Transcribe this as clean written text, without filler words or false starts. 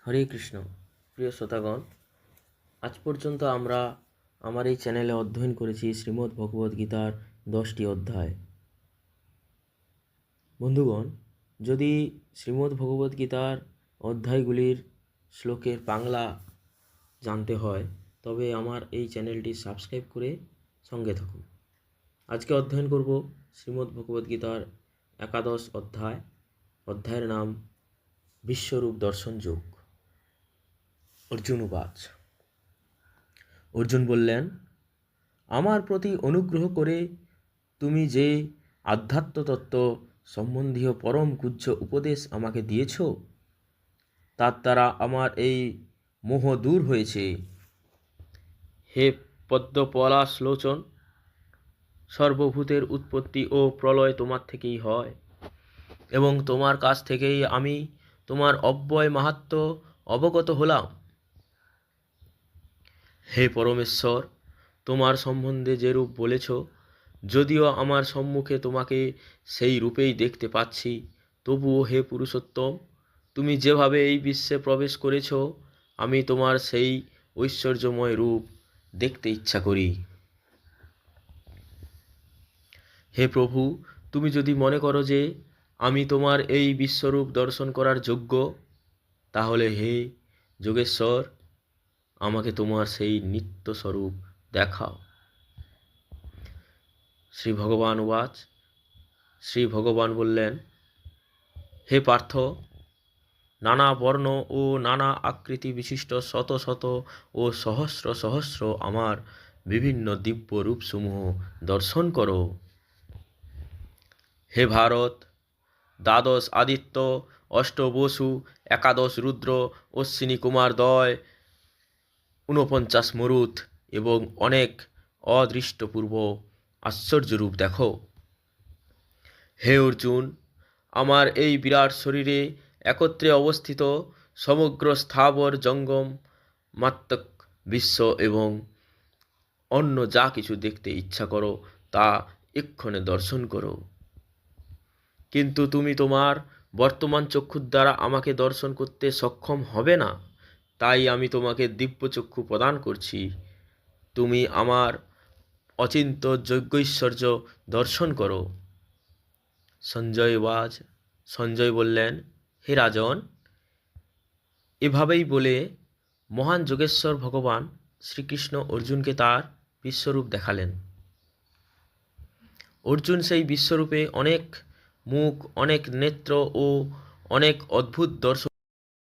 হরে কৃষ্ণ। প্রিয় শ্রোতাগণ, আজ পর্যন্ত আমরা আমার এই চ্যানেলে অধ্যয়ন করেছি শ্রীমদ্ ভগবদ্গীতার 10টি অধ্যায়। বন্ধুগণ, যদি শ্রীমদ্ ভগবদ্গীতার অধ্যায়গুলির শ্লোকের বাংলা জানতে হয় তবে আমার এই চ্যানেলটি সাবস্ক্রাইব করে সঙ্গে থাকুন। আজকে অধ্যয়ন করব শ্রীমদ্ ভগবদ্গীতার 11 অধ্যায়। অধ্যায়ের নাম বিশ্বরূপ দর্শন যোগ। অর্জুন উবাচ। অর্জুন বললেন, আমার প্রতি অনুগ্রহ করে তুমি যে আধ্যাত্মতত্ত্ব সম্বন্ধীয় পরম গুহ্য উপদেশ আমাকে দিয়েছ, তার দ্বারা আমার এই মোহ দূর হয়েছে। হে পদ্মপলাশলোচন, সর্বভূতের উৎপত্তি ও প্রলয় তোমার থেকেই হয় এবং তোমার কাছ থেকেই আমি তোমার অব্যয় মাহাত্ম্য অবগত হলাম। হে পরমেশ্বর, তোমার সম্বন্ধে যে রূপ বলেছ, যদিও আমার সম্মুখে তোমাকে সেই রূপেই দেখতে পাচ্ছি, তবুও হে পুরুষোত্তম, তুমি যেভাবে এই বিশ্বে প্রবেশ করেছ, আমি তোমার সেই ঐশ্বর্যময় রূপ দেখতে ইচ্ছা করি। হে প্রভু, তুমি যদি মনে করো যে আমি তোমার এই বিশ্বরূপ দর্শন করার যোগ্য, তাহলে হে যোগেশ্বর, আমাকে তোমার সেই নিত্য স্বরূপ দেখাও। শ্রী ভগবান উবাচ। শ্রী ভগবান বললেন, হে পার্থ, নানা বর্ণ ও নানা আকৃতি বিশিষ্ট শত শত ও সহস্র সহস্র আমার বিভিন্ন দিব্য রূপসমূহ দর্শন করো। হে ভারত, দ্বাদশ আদিত্য, অষ্টবসু, একাদশ রুদ্র, অশ্বিনী কুমারদ্বয়, 49 মরুত এবং অনেক অদৃষ্টপূর্ব আশ্চর্যরূপ দেখো। হে অর্জুন, আমার এই বিরাট শরীরে একত্রে অবস্থিত সমগ্র স্থাবর জঙ্গম মাত্রক বিশ্ব এবং অন্য যা কিছু দেখতে ইচ্ছা করো তা এক্ষণে দর্শন করো। কিন্তু তুমি তোমার বর্তমান চক্ষুর দ্বারা আমাকে দর্শন করতে সক্ষম হবে না, তাই আমি তোমাকে দিব্যচক্ষু প্রদান করছি। তুমি আমার অচিন্ত যজ্ঞৈশ্বর্য দর্শন করো। সঞ্জয় বললেন, হে রাজন, এভাবেই বলে মহান যোগেশ্বর ভগবান শ্রীকৃষ্ণ অর্জুনকে তার বিশ্বরূপ দেখালেন। অর্জুন সেই বিশ্বরূপে অনেক মুখ, অনেক নেত্র ও অনেক অদ্ভুত দর্শন